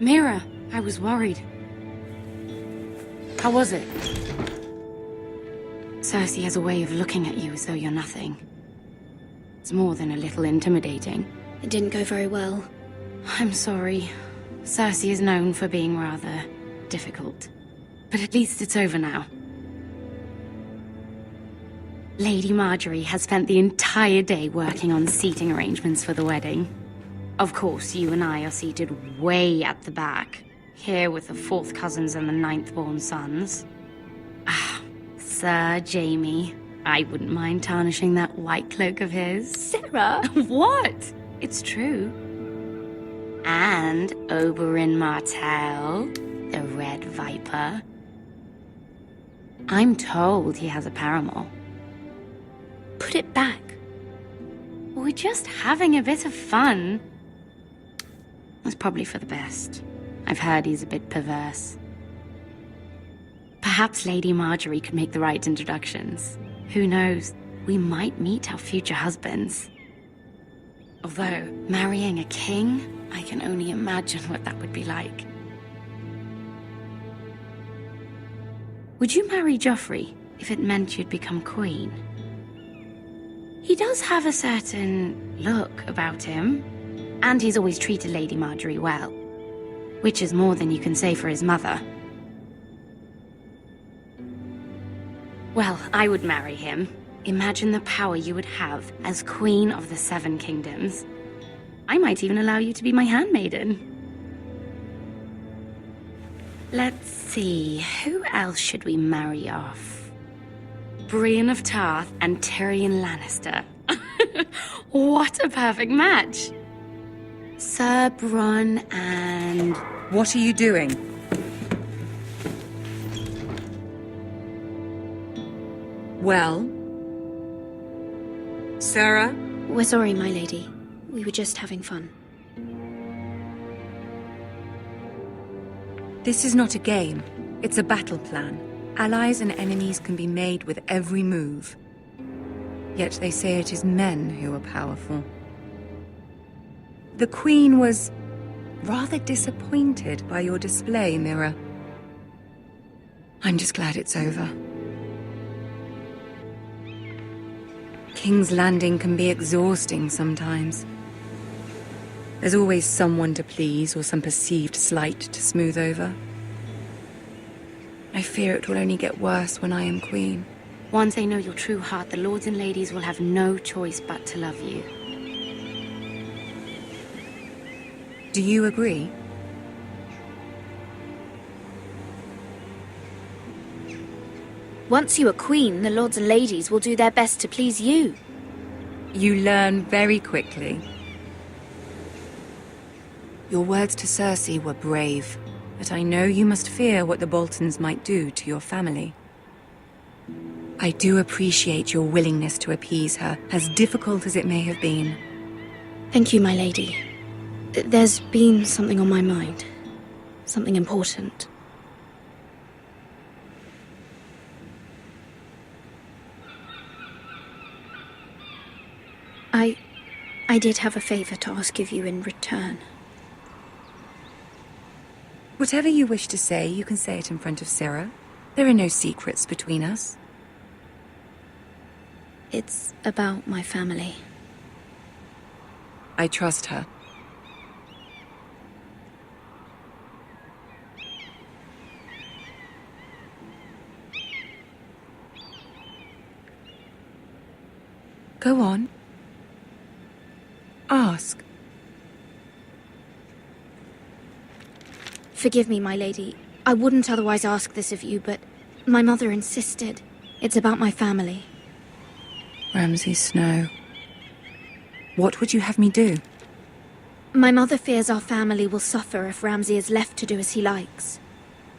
Mira, I was worried. How was it? Cersei has a way of looking at you as though you're nothing. It's more than a little intimidating. It didn't go very well. I'm sorry. Cersei is known for being rather difficult. But at least it's over now. Lady Marjorie has spent the entire day working on seating arrangements for the wedding. Of course, you and I are seated way at the back, here with the 4th cousins and the 9th-born sons. Ah, Sir Jaime. I wouldn't mind tarnishing that white cloak of his. Sarah! What? It's true. And Oberyn Martell, the Red Viper. I'm told he has a paramour. Put it back. We're just having a bit of fun. It's probably for the best. I've heard he's a bit perverse. Perhaps Lady Marjorie could make the right introductions. Who knows? We might meet our future husbands. Although, marrying a king, I can only imagine what that would be like. Would you marry Joffrey if it meant you'd become queen? He does have a certain look about him, and he's always treated Lady Marjorie well, which is more than you can say for his mother. Well, I would marry him. Imagine the power you would have as Queen of the 7 Kingdoms. I might even allow you to be my handmaiden. Let's see, who else should we marry off? Brienne of Tarth and Tyrion Lannister. What a perfect match! Sir Bronn and... What are you doing? Well? Sarah? We're sorry, my lady. We were just having fun. This is not a game. It's a battle plan. Allies and enemies can be made with every move. Yet they say it is men who are powerful. The Queen was rather disappointed by your display, Mira. I'm just glad it's over. King's Landing can be exhausting sometimes. There's always someone to please or some perceived slight to smooth over. I fear it will only get worse when I am queen. Once they know your true heart, the lords and ladies will have no choice but to love you. Do you agree? Once you are queen, the lords and ladies will do their best to please you. You learn very quickly. Your words to Cersei were brave, but I know you must fear what the Boltons might do to your family. I do appreciate your willingness to appease her, as difficult as it may have been. Thank you, my lady. There's been something on my mind. Something important. I did have a favor to ask of you in return. Whatever you wish to say, you can say it in front of Sarah. There are no secrets between us. It's about my family. I trust her. Go on. Ask. Forgive me, my lady. I wouldn't otherwise ask this of you, but my mother insisted. It's about my family. Ramsay Snow. What would you have me do? My mother fears our family will suffer if Ramsay is left to do as he likes.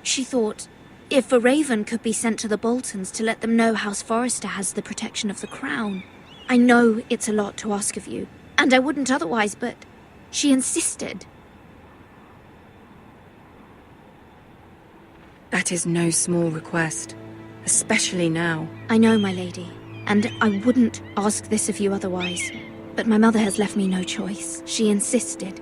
She thought, if a raven could be sent to the Boltons to let them know House Forrester has the protection of the crown. I know it's a lot to ask of you, and I wouldn't otherwise, but she insisted. That is no small request, especially now. I know, my lady, and I wouldn't ask this of you otherwise. But my mother has left me no choice. She insisted.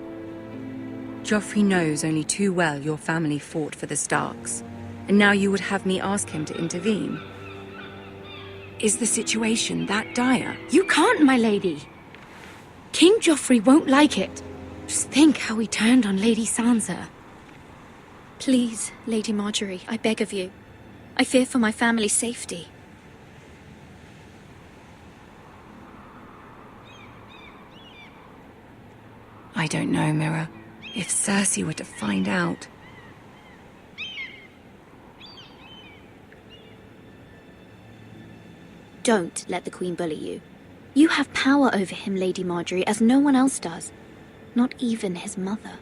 Joffrey knows only too well your family fought for the Starks, and now you would have me ask him to intervene. Is the situation that dire? You can't, my lady. King Joffrey won't like it. Just think how he turned on Lady Sansa. Please, Lady Marjorie, I beg of you. I fear for my family's safety. I don't know, Mira. If Cersei were to find out... Don't let the Queen bully you. You have power over him, Lady Marjorie, as no one else does. Not even his mother.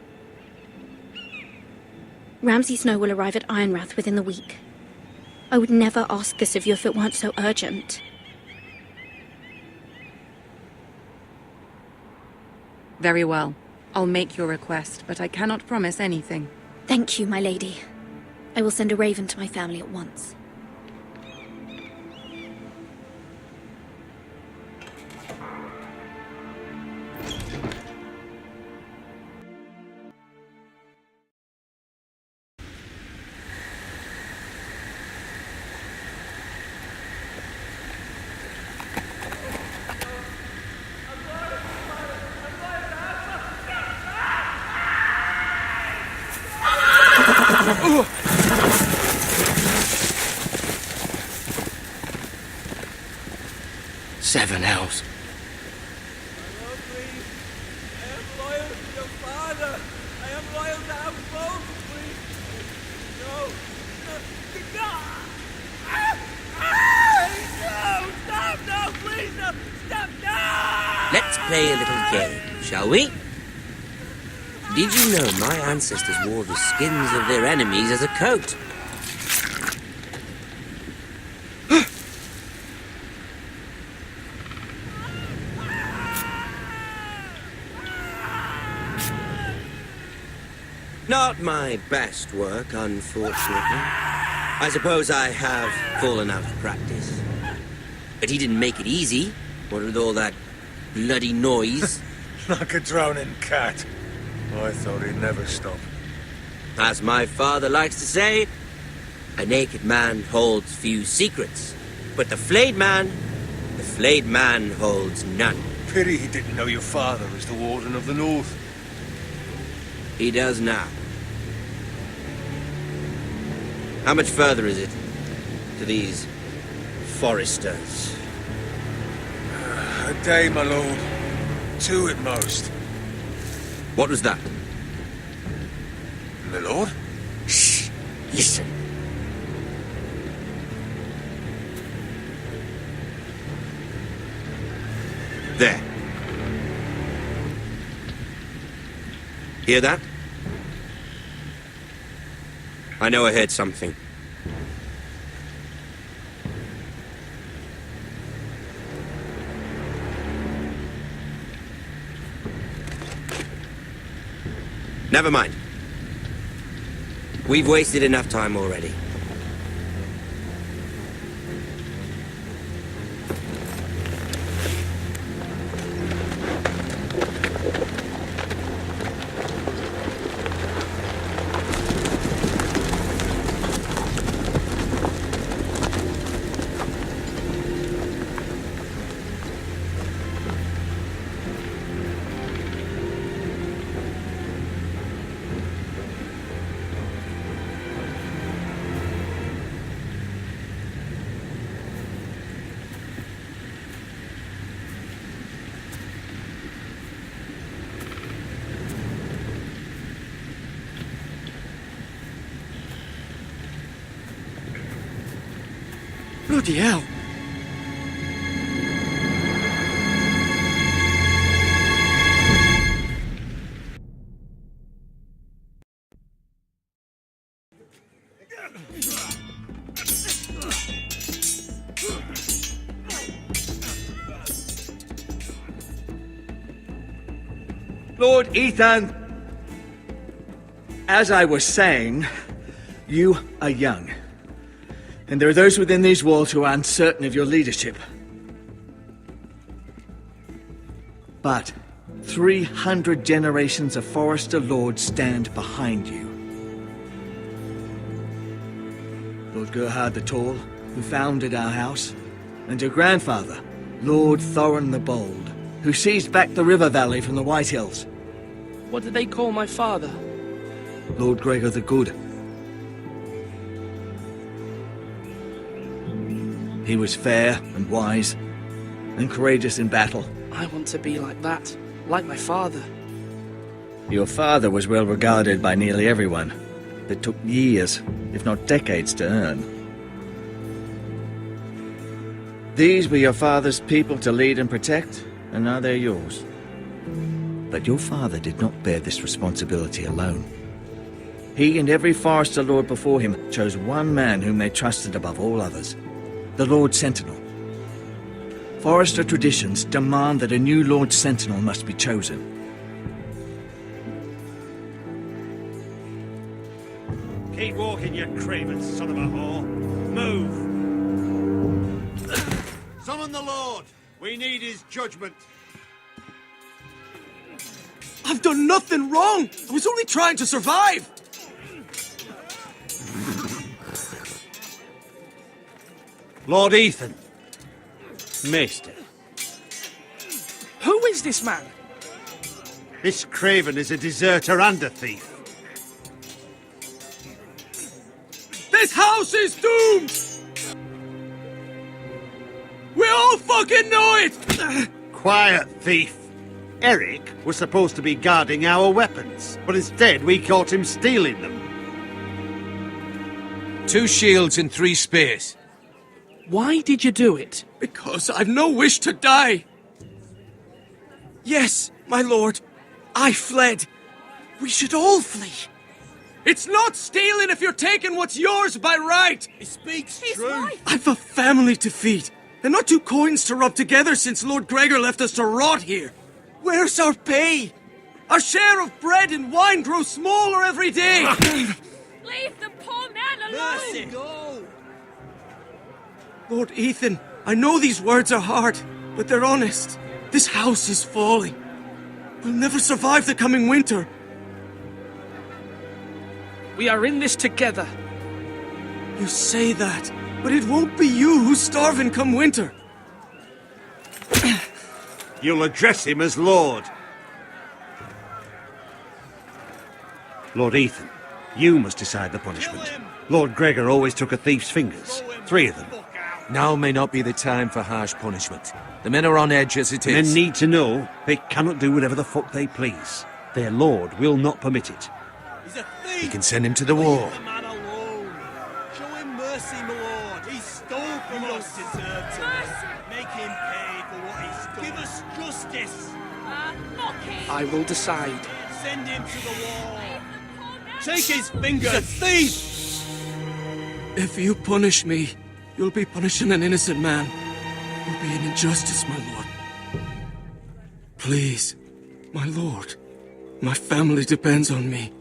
Ramsay Snow will arrive at Ironrath within the week. I would never ask this of you if it weren't so urgent. Very well. I'll make your request, but I cannot promise anything. Thank you, my lady. I will send a raven to my family at once. Seven elves. I am loyal to your father. I am loyal to our both, please. No. No. No. Stop. No, please. No. Stop. No. Let's play a little game, shall we? Did you know my ancestors wore the skins of their enemies as a coat? Not my best work, unfortunately. I suppose I have fallen out of practice. But he didn't make it easy, what with all that bloody noise. Like a droning cat. I thought he'd never stop. As my father likes to say, a naked man holds few secrets. But the flayed man holds none. Pity he didn't know your father was the Warden of the North. He does now. How much further is it to these foresters? A day, my lord. 2 at most. What was that? My lord? Shh! Listen. There. Hear that? I know I heard something. Never mind. We've wasted enough time already. Bloody hell. Lord Ethan, as I was saying, you are young. And there are those within these walls who are uncertain of your leadership. But 300 generations of Forester lords stand behind you. Lord Gerhard the Tall, who founded our house, and your grandfather, Lord Thorin the Bold, who seized back the river valley from the White Hills. What did they call my father? Lord Gregor the Good. He was fair and wise, and courageous in battle. I want to be like that, like my father. Your father was well regarded by nearly everyone. It took years, if not decades, to earn. These were your father's people to lead and protect, and now they're yours. But your father did not bear this responsibility alone. He and every Forester Lord before him chose one man whom they trusted above all others, the Lord Sentinel. Forester traditions demand that a new Lord Sentinel must be chosen. Keep walking, you craven son of a whore. Move! Summon the Lord! We need his judgment. I've done nothing wrong! I was only trying to survive! Lord Ethan. Maester. Who is this man? This craven is a deserter and a thief. This house is doomed! We all fucking know it! Quiet, thief. Eric was supposed to be guarding our weapons, but instead we caught him stealing them. 2 shields and 3 spears. Why did you do it? Because I've no wish to die. Yes, my lord, I fled. We should all flee. It's not stealing if you're taking what's yours by right. He speaks true. I've a family to feed, and not 2 coins to rub together since Lord Gregor left us to rot here. Where's our pay? Our share of bread and wine grows smaller every day. Leave the poor man alone! Mercy, go! Lord Ethan, I know these words are hard, but they're honest. This house is falling. We'll never survive the coming winter. We are in this together. You say that, but it won't be you who's starving come winter. You'll address him as Lord. Lord Ethan, you must decide the punishment. Lord Gregor always took a thief's fingers. 3 of them. Now may not be the time for harsh punishment. The men are on edge as it is. Men need to know they cannot do whatever the fuck they please. Their lord will not permit it. He's a thief! We can send him to the war. Leave the man alone. Show him mercy, my lord. He stole from us. Deserved Mercy! Make him pay for what he stole. Give us justice. Mocking! I will decide. Send him to the wall. Leave the poor man Take his fingers! He's a thief! If you punish me, you'll be punishing an innocent man. It will be an injustice, my lord. Please, my lord. My family depends on me.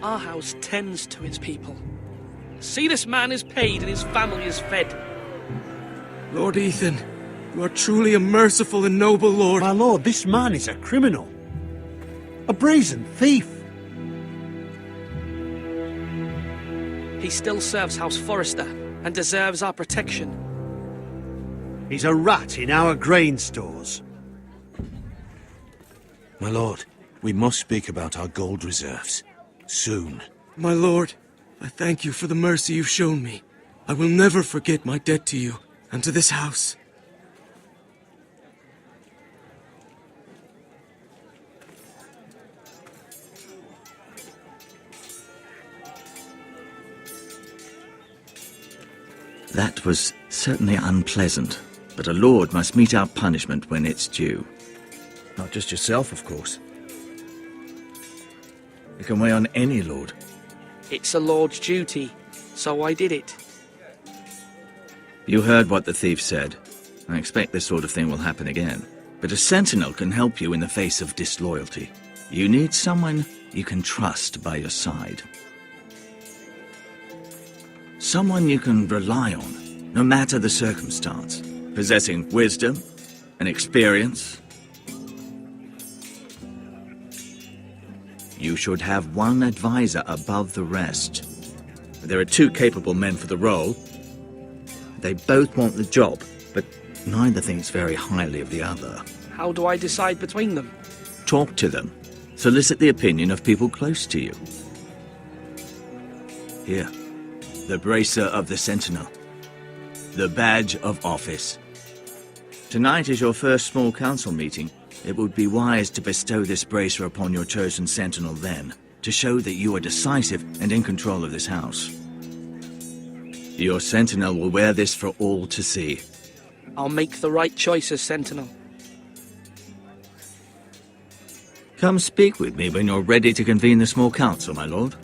Our house tends to its people. See, this man is paid and his family is fed. Lord Ethan, you are truly a merciful and noble lord. My lord, this man is a criminal. A brazen thief. He still serves House Forester and deserves our protection. He's a rat in our grain stores. My lord, we must speak about our gold reserves. Soon. My lord, I thank you for the mercy you've shown me. I will never forget my debt to you and to this house. That was certainly unpleasant, but a lord must mete out punishment when it's due. Not just yourself, of course. It can weigh on any lord. It's a lord's duty, so I did it. You heard what the thief said. I expect this sort of thing will happen again. But a sentinel can help you in the face of disloyalty. You need someone you can trust by your side. Someone you can rely on, no matter the circumstance, possessing wisdom and experience. You should have one advisor above the rest. There are 2 capable men for the role. They both want the job, but neither thinks very highly of the other. How do I decide between them? Talk to them. Solicit the opinion of people close to you. Here, the bracer of the Sentinel. The badge of office. Tonight is your first small council meeting. It would be wise to bestow this bracer upon your chosen Sentinel then, to show that you are decisive and in control of this house. Your Sentinel will wear this for all to see. I'll make the right choice as Sentinel. Come speak with me when you're ready to convene the small council, my lord.